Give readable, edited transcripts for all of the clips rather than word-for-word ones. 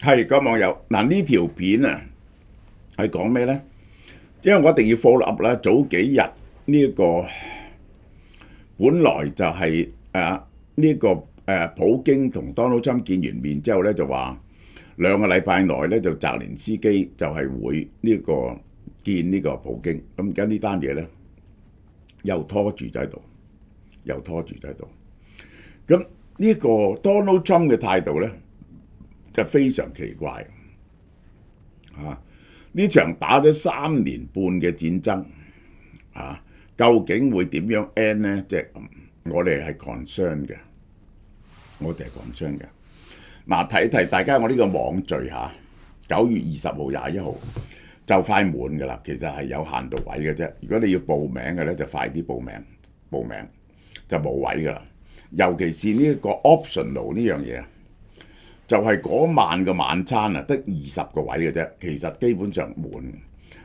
係個網友嗱，呢條片啊係講咩呢？因為我一定要 follow up 啦。早幾日呢一個本來就係呢個普京同 Donald Trump 見完面之後咧，就話2個禮拜內咧就澤連斯基就係會呢個見呢個普京。咁而家呢單嘢咧又拖住咗喺度，咁呢個 Donald Trump 嘅態度咧就非常奇怪呢場打咗3年半嘅戰爭究竟會點樣 end 呢？即係我哋係 concern 嘅，嗱，提一提大家，我呢個網聚9月20號、21號就快滿㗎啦。其實係有限度位嘅啫。如果你要報名嘅咧，就快啲報名就冇位㗎啦。尤其是呢一個 optional 呢樣嘢，就係嗰晚嘅晚餐得20個位嘅啫。其實基本上滿。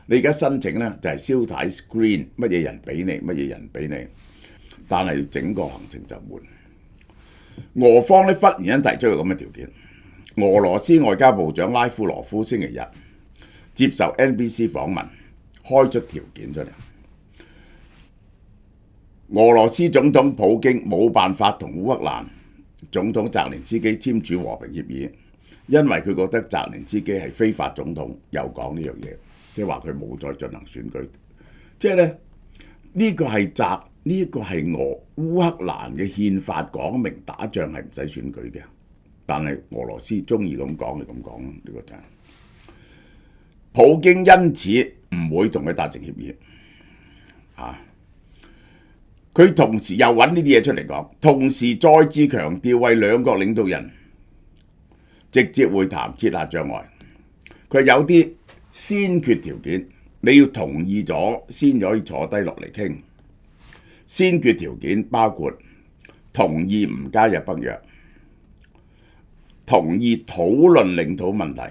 你而家申請咧就係燒睇 screen， 乜嘢人俾你，但係整個行程就滿。俄方咧忽然間提出個咁嘅條件。俄羅斯外交部長拉夫羅夫星期日接受 NBC 訪問，開出條件出嚟。俄羅斯總統普京冇辦法同烏克蘭總統澤連斯基簽署和平協議，因為佢覺得澤連斯基係非法總統，又講呢樣嘢，即係話佢冇再進行選舉。即係咧呢個係烏克蘭嘅憲法講明打仗係唔使選舉嘅，但係俄羅斯中意咁講就咁講，呢個就係普京因此唔會同佢達成協議佢同時又揾呢啲嘢出嚟講，同時再次強調為兩國領導人直接會談設下障礙。佢有啲先決條件，你要同意咗先可以坐低落嚟傾。先決條件包括同意唔加入北約，同意討論領土問題，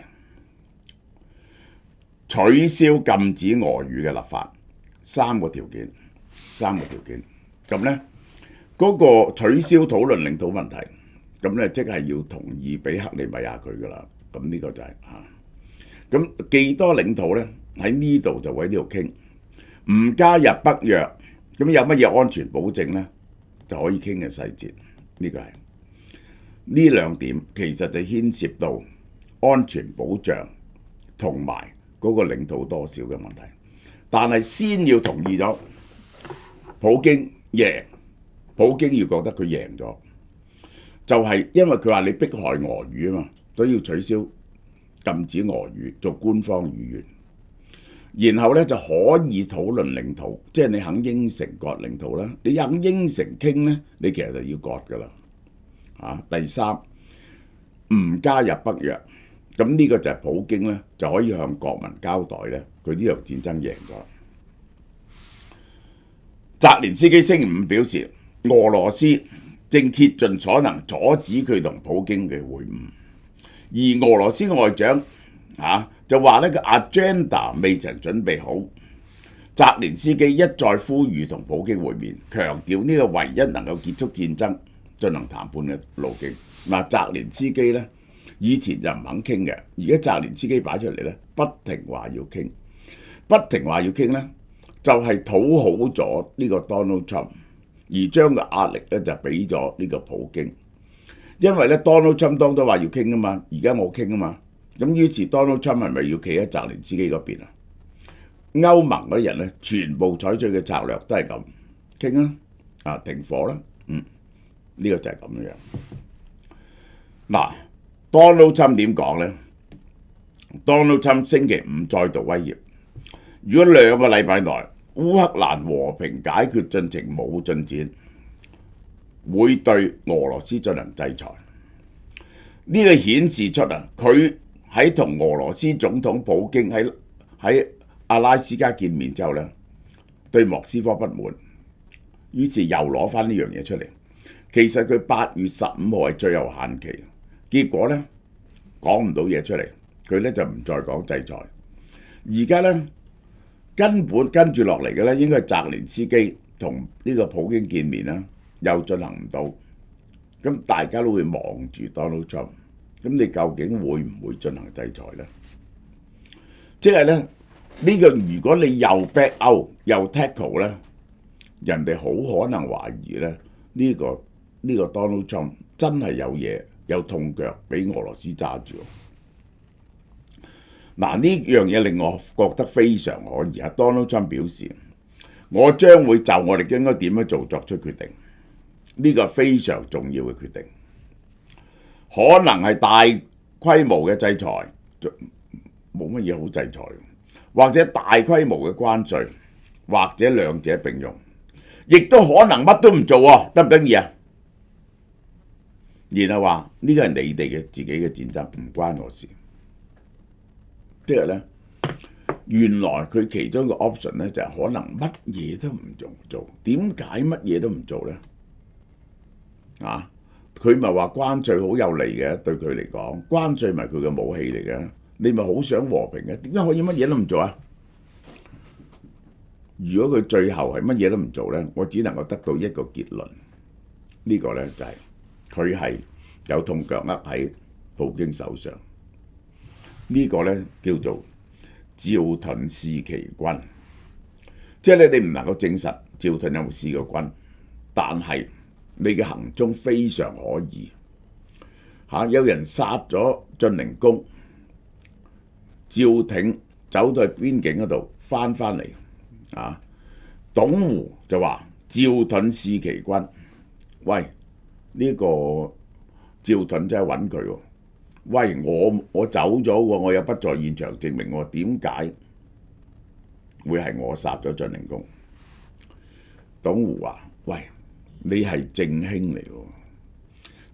取消禁止俄語嘅立法。三個條件。咁呢嗰個取消討論領土問題，咁呢即係要同意俾克里米亞佢噶啦。咁呢個就係咁幾多領土呢？喺呢度就會喺呢度傾。唔加入北約，咁有乜嘢安全保證呢？就可以傾嘅細節。呢個係呢兩點，其實就牽涉到安全保障同埋嗰個領土多少嘅問題。但係先要同意咗普京贏，普京要覺得佢贏咗，就係因為佢話你迫害俄語啊嘛，所以要取消禁止俄語做官方語言，然後咧就可以討論領土，即係你肯應承割領土啦，你肯應承傾咧，你其實就要割噶啦。第三，唔加入北約，咁呢個就係普京咧就可以向國民交代咧，佢呢場戰爭贏咗。澤連斯基星期五表示，俄羅斯正竭盡所能阻止佢同普京嘅會晤，而俄羅斯外長就話呢個 agenda 未曾準備好。澤連斯基一再呼籲同普京會面，強調呢個唯一能夠結束戰爭、進行談判嘅路徑。澤連斯基呢以前就唔肯傾嘅，而家澤連斯基擺出嚟呢，不停話要傾，呢就係討好咗呢個 Donald Trump， 而將個壓力咧就俾咗呢個普京。因為咧 Donald Trump 當初話要傾啊嘛，而家我傾啊嘛，咁於是 Donald Trump 係咪要企喺澤連斯基嗰邊啊？歐盟嗰啲人咧全部採取嘅策略都係咁傾停火啦，呢個就係咁樣。Donald Trump 點講咧？Donald Trump 星期五再度威脅，如果2個禮拜內烏克蘭和平解決進程冇進展，會對俄羅斯進行制裁。呢個顯示出佢喺同俄羅斯總統普京喺阿拉斯加見面之後呢，對莫斯科不滿，於是又攞翻呢樣嘢出嚟。其實佢8月15號係最後限期，結果呢講唔到嘢出嚟，佢呢就唔再講制裁。而家呢根本跟住落嚟嘅咧，應該係澤連斯基同呢個普京見面啦，又進行唔到，咁大家都會望住 Donald Trump，咁你究竟會唔會進行制裁呢？即係咧呢個如果你又 back out 又 tackle 咧，人哋好可能懷疑咧呢個 Donald Trump 真係有嘢有痛腳俾俄羅斯揸住。嗱，呢樣嘢令我覺得非常可疑啊！Donald Trump 表示，我將會就我哋應該點樣做作出決定，呢個非常重要嘅決定，可能係大規模嘅制裁，冇乜嘢好制裁，或者大規模嘅關稅，或者兩者並用，亦都可能乜都唔做喎，得唔得意啊？然後話呢個係你哋嘅自己嘅戰爭，唔關我事。即係咧，原來佢其中一個 option 咧就係可能乜嘢都唔做。點解乜嘢都唔做咧？啊，佢咪話關稅好有利嘅，對佢嚟講，關稅咪佢嘅武器嚟嘅。你咪好想和平嘅，點解可以乜嘢都唔做啊？如果佢最後係乜嘢都唔做咧，我只能夠得到一個結論，呢個咧就係佢係有痛腳握喺普京手上。呢個咧叫做趙盾試其軍，即係你唔能夠證實趙盾有冇試過軍，但係你嘅行蹤非常可疑。有人殺咗晉寧公，趙挺走到去邊境嗰度翻嚟，董狐就話趙盾試其軍，喂，呢個趙盾真係揾佢喎。喂，我走咗喎，我有不在現場證明喎，點解會係我殺咗晉寧公？董狐話：喂，你係正卿嚟喎，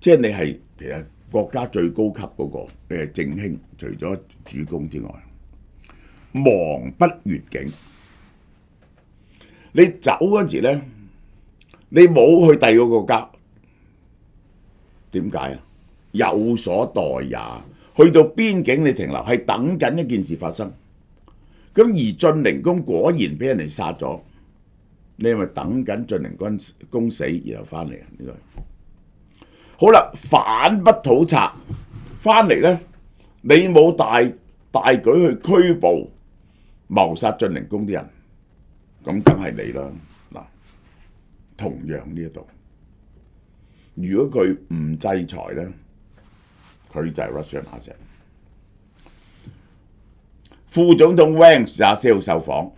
即係你係其實國家最高級嗰個，你係正卿，除咗主公之外，亡不越境。你走嗰時咧，你冇去第二個國家，點解啊？有所待也，去到邊境你停留，係等緊一件事發生。咁而晉寧公果然俾人哋殺咗，你係咪等緊晉寧公死然後翻嚟啊？呢個好啦，反不討賊，翻嚟咧，你冇大舉去拘捕謀殺晉寧公啲人，咁梗係你啦。嗱，同樣呢一度，如果佢唔制裁咧，佢就係 Russian asset。副總統 Vance 24號受訪，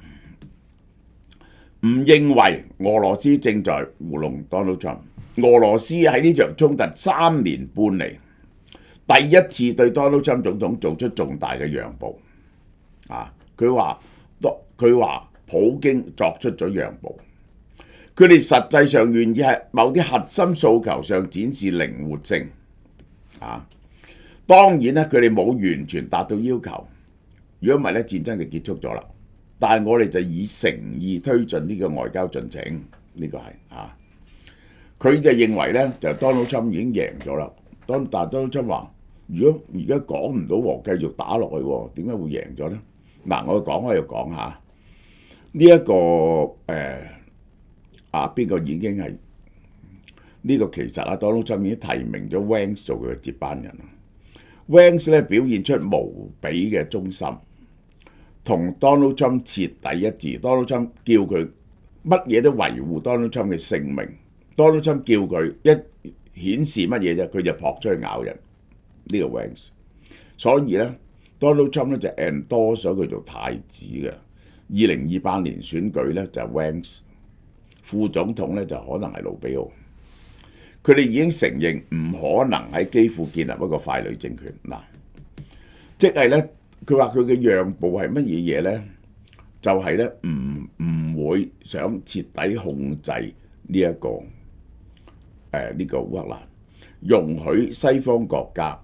唔認為俄羅斯正在糊弄 Donald Trump。俄羅斯喺呢場衝突3年半嚟，第一次對 Donald Trump 總統做出重大嘅讓步。佢話普京作出咗讓步，佢哋實際上願意喺某啲核心訴求上展示靈活性。當然咧，佢哋冇完全達到要求。如果唔係咧，戰爭就結束咗啦。但係我哋就以誠意推進呢個外交進程，呢、個係佢就認為咧，就 Donald Trump 已經贏咗啦。但係 Donald Trump 話：如果而家講唔到和，繼續打落去，點解會贏咗咧？嗱，我要講下呢一個邊個已經係呢個其實Donald Trump 已經提名咗 Vance 做佢嘅接班人。Vance 咧表現出無比嘅忠心，同 Donald Trump 徹底一致。Donald Trump 叫佢乜嘢都維護 Donald Trump 嘅性命。Donald Trump 叫佢一顯示乜嘢啫，佢就撲出去咬人。呢個 Vance， 所以咧 Donald Trump 咧就 endorse 咗佢做太子嘅。2028年選舉咧就係 Vance， 副總統咧就可能係盧比奧。佢哋已經承認唔可能喺基輔建立一個傀儡政權。嗱，即係咧，佢話佢嘅讓步係乜嘢嘢咧？就係咧唔會想徹底控制呢一個呢個烏克蘭，容許西方國家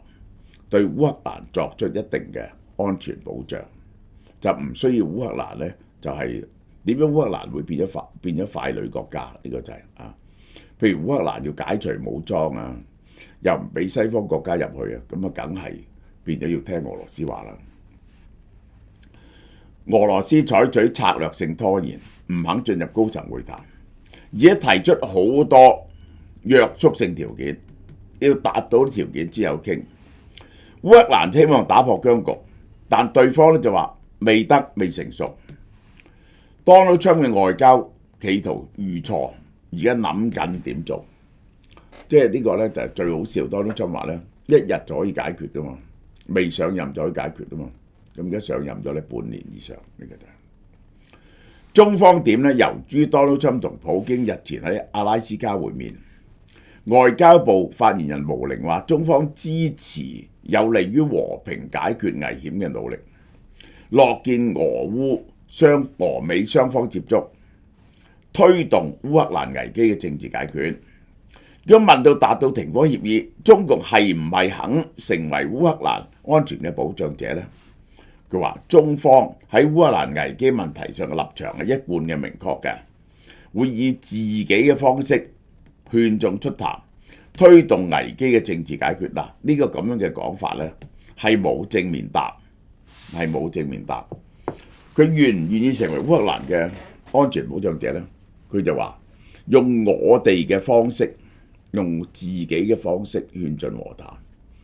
對烏克蘭作出一定嘅安全保障，就唔需要烏克蘭咧就係點樣烏克蘭會變咗傀儡國家？呢個就係譬如烏克蘭要解除武裝啊，又唔俾西方國家入去啊，咁梗係變咗要聽俄羅斯話啦。俄羅斯採取策略性拖延，唔肯進入高層會談，而且提出好多約束性條件，要達到條件之後傾。烏克蘭希望打破僵局，但對方咧就話未成熟。Donald Trump 嘅外交企圖預錯，而家諗緊點做，即係呢個咧就係最好笑。Donald Trump 話咧一日就可以解決噶嘛，未上任就可以解決噶嘛，咁而家上任咗咧半年以上，呢個就係。中方點咧？由於 Donald Trump 同普京日前喺阿拉斯加會面，外交部發言人毛寧話，中方支持有利於和平解決危險嘅努力，樂見俄美雙方接觸，推動烏克蘭危機嘅政治解決。如果問到達到停火協議，中共係唔係肯成為烏克蘭安全嘅保障者呢？佢話中方喺烏克蘭危機問題上嘅立場係一貫嘅明確嘅，會以自己嘅方式勸眾出談，推動危機嘅政治解決。嗱，呢個咁樣嘅講法呢，係冇正面答，佢願唔願意成為烏克蘭嘅安全保障者呢？佢就話用我哋嘅方式，用自己嘅方式勸進和談，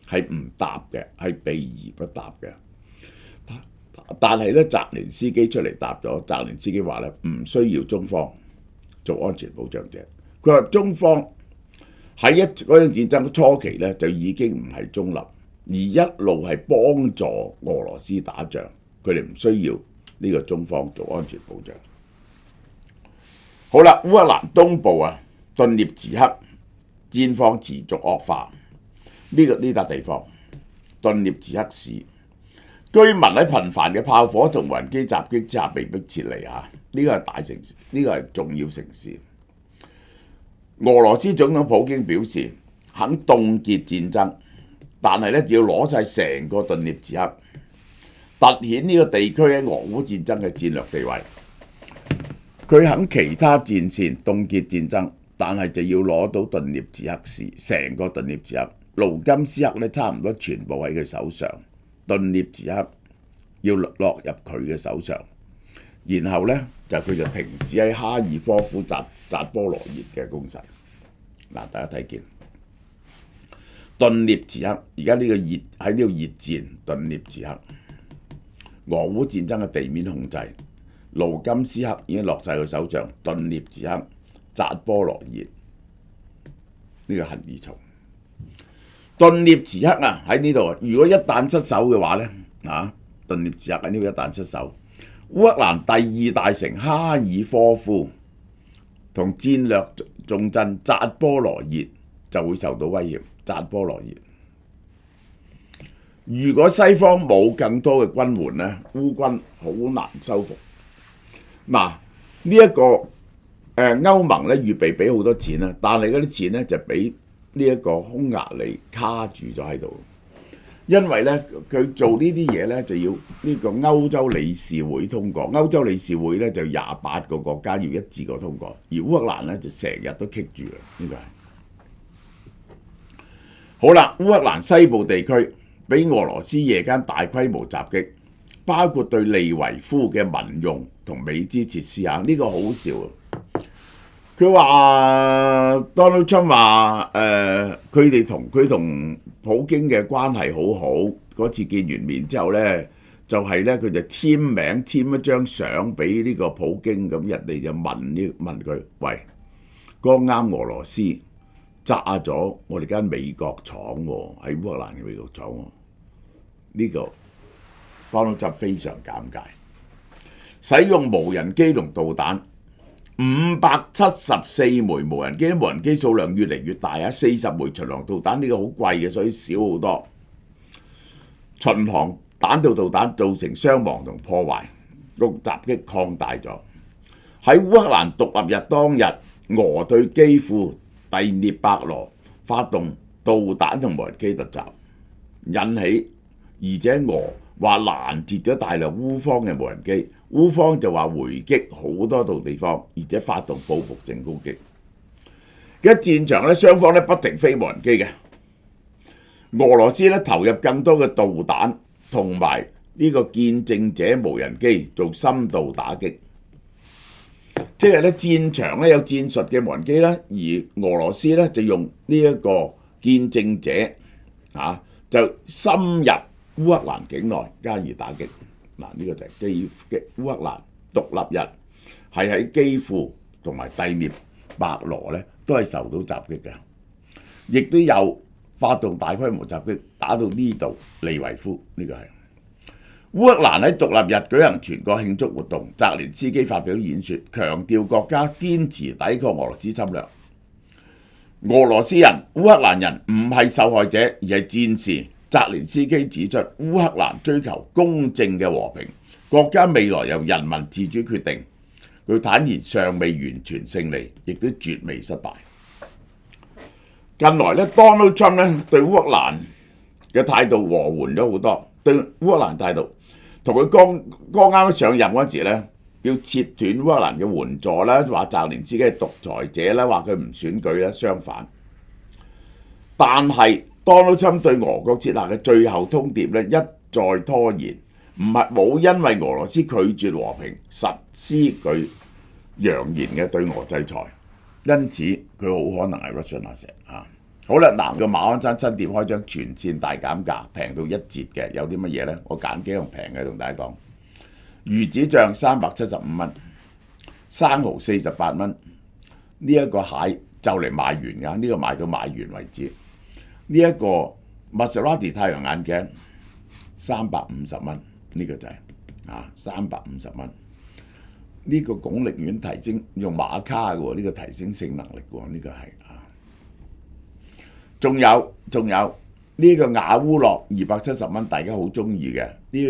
係唔答嘅，係避而不答嘅。但係咧，澤連斯基出嚟答咗。澤連斯基話咧，唔需要中方做安全保障者。佢話中方喺嗰陣戰爭初期咧，就已經唔係中立，而一路係幫助俄羅斯打仗。佢哋唔需要呢個中方做安全保障。好啦，烏克蘭東部頓涅茨克戰況持續惡化。呢笪地方頓涅茨克市居民喺頻繁嘅炮火同無人機襲擊之下被迫撤離。呢個係大城市，呢個係重要城市。俄羅斯總統普京表示肯凍結戰爭，但係咧只要攞晒成個頓涅茨克，凸顯呢個地區喺俄烏戰爭嘅戰略地位。佢肯其他戰線凍結戰爭，但係就要攞到頓涅茨克市成個頓涅茨克。盧甘斯克咧差唔多全部喺佢手上。頓涅茨克要落入佢嘅手上，然後呢，佢就停止喺哈爾科夫、扎波羅熱嘅攻勢。嗱，大家睇見頓涅茨克而家呢個喺呢度熱戰，頓涅茨克俄烏戰爭嘅地面控制，盧甘斯克已經落晒佢手上，頓涅茨克、扎波羅熱呢個行二重。頓涅茨克喺呢度，如果一旦失守嘅話呢，頓涅茨克喺呢度一旦失守，烏克蘭第二大城哈爾科夫同戰略重鎮扎波羅熱就會受到威脅。扎波羅熱，如果西方冇更多嘅軍援呢，烏軍好難收復。呢一個歐盟呢預備俾好多錢啦，但係嗰啲錢呢就俾呢一個匈牙利卡住咗喺度，因為咧佢做呢啲嘢咧就要呢個歐洲理事會通過，歐洲理事會咧就28個國家要一致過通過，而烏克蘭咧就成日都棘住啦，呢個係。好啦，烏克蘭西部地區俾俄羅斯夜間大規模襲擊，包括對利維夫嘅民用同美資設施呢個好笑啊！佢話 Donald Trump 話佢同普京嘅關係好好，嗰次見完面之後咧，就係咧佢就簽一張相俾呢個普京，咁人哋就問佢，喂，剛啱俄羅斯炸咗我哋間美國廠喎，喺烏克蘭嘅美國廠喎，呢個 Donald Trump 非常尷尬，使用無人機同導彈。574枚無人機，無人機數量越嚟越大40枚巡航導彈，呢個好貴嘅，所以少好多。巡航彈道導彈造成傷亡同破壞，個襲擊擴大咗。喺烏克蘭獨立日當日，俄對基輔第聶伯羅發動導彈同無人機突襲，引起而且俄話攔截咗大量烏方嘅無人機，烏方就話回擊好多度地方，而且發動報復性攻擊。喺戰場咧，雙方咧不停飛無人機嘅，俄羅斯咧投入更多嘅導彈同埋呢個見證者無人機做深度打擊，即係咧戰場咧有戰術嘅無人機啦，而俄羅斯咧就用呢一個見證者就深入烏克蘭境內加以打擊。嗱，呢個就係烏克蘭獨立日係喺基輔同埋第聶伯羅咧都係受到襲擊嘅，亦都有發動大規模襲擊，打到呢度利維夫。呢個係烏克蘭喺獨立日舉行全國慶祝活動，澤連斯基發表演說，強調國家堅持抵抗俄羅斯侵略。俄羅斯人、烏克蘭人唔係受害者，而係戰士。澤連斯基指出，烏克蘭追求公正嘅和平，國家未來由人民自主決定。佢坦言尚未完全勝利，亦都絕未失敗。近來咧 ，Donald Trump 咧對烏克蘭嘅態度和緩咗好多，對烏克蘭態度同佢剛啱上任嗰時咧，要切斷烏克蘭嘅援助啦，話澤連斯基係獨裁者啦，話佢唔選舉啦，相反。但係 Donald Trump 對俄國設立嘅最後通牒咧，一再拖延，冇因為俄羅斯拒絕和平實施佢揚言嘅對俄制裁，因此佢好可能係 Russian asset 啊。好啦，嗱個馬鞍山新店開張全線大減價，平到一折嘅，有啲乜嘢呢？我揀幾樣平嘅同大家講。魚子醬375蚊，生蠔48蚊。呢一個蟹就嚟賣完㗎，呢個賣到賣完為止。呢一個 Maserati 太陽眼鏡350蚊，呢個就係350蚊。呢個鞏俐苑提升用馬卡嘅喎，呢個提升性能力喎，呢個係啊。仲有呢個雅烏樂270蚊，大家好中意嘅呢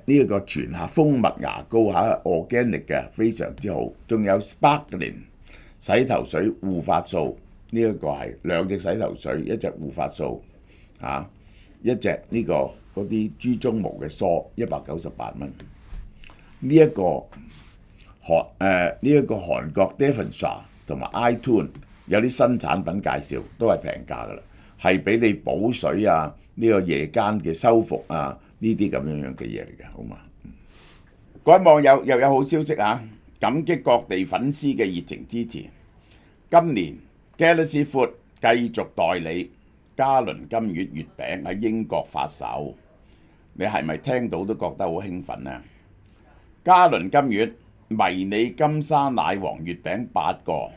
一個全下蜂蜜牙膏嚇 organic 嘅，非常之好。仲有 Sparkling 洗頭水護髮素，呢一個係兩隻洗頭水，一隻護髮素一隻呢個嗰啲豬鬃毛嘅梳198蚊。呢一個韓國 Devonshire 同埋 iTunes 有啲新產品介紹，都係平價噶啦，係俾你補水啊，呢個夜間嘅修復啊，呢啲咁樣嘅嘢嚟嘅，好嘛？各位網友又有好消息啊！感激各地粉絲嘅熱情支持。今年 Galaxy Food 繼續代理嘉倫金月月餅喺英國發售，你係咪聽到都覺得好興奮啊？嘉倫金月迷你金沙奶黃月餅8個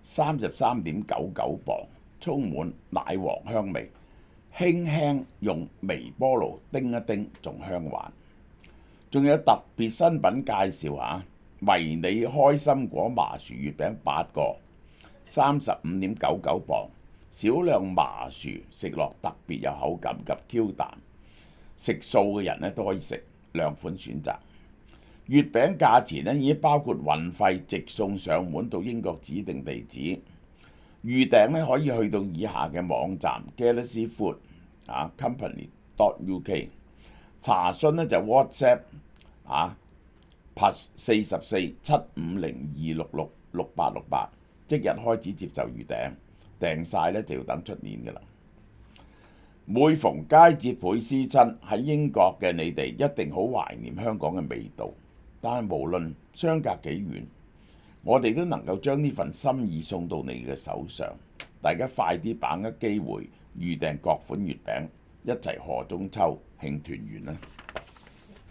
，33.99磅，充滿奶黃香味，輕輕用微波爐叮一叮仲香滑。仲有特別新品介紹下，迷你開心果麻薯月餅8個，35.99磅，少量麻薯食落特別有口感及 Q 彈，食素嘅人都可以食，兩款選擇。月餅價錢已經包括運費，直送上門到英國指定地址。預訂可以去到以下嘅網站 Galaxy Food Company.uk 查詢就 WhatsApp +44 750 266 6868，即日開始接受預訂，訂晒就要等出年㗎啦。每逢佳節倍思親，喺英國嘅你哋一定好懷念香港嘅味道。但係無論相隔幾遠，我哋都能夠將呢份心意送到你嘅手上。大家快啲把握機會預訂各款月餅，一齊賀中秋慶團圓啦！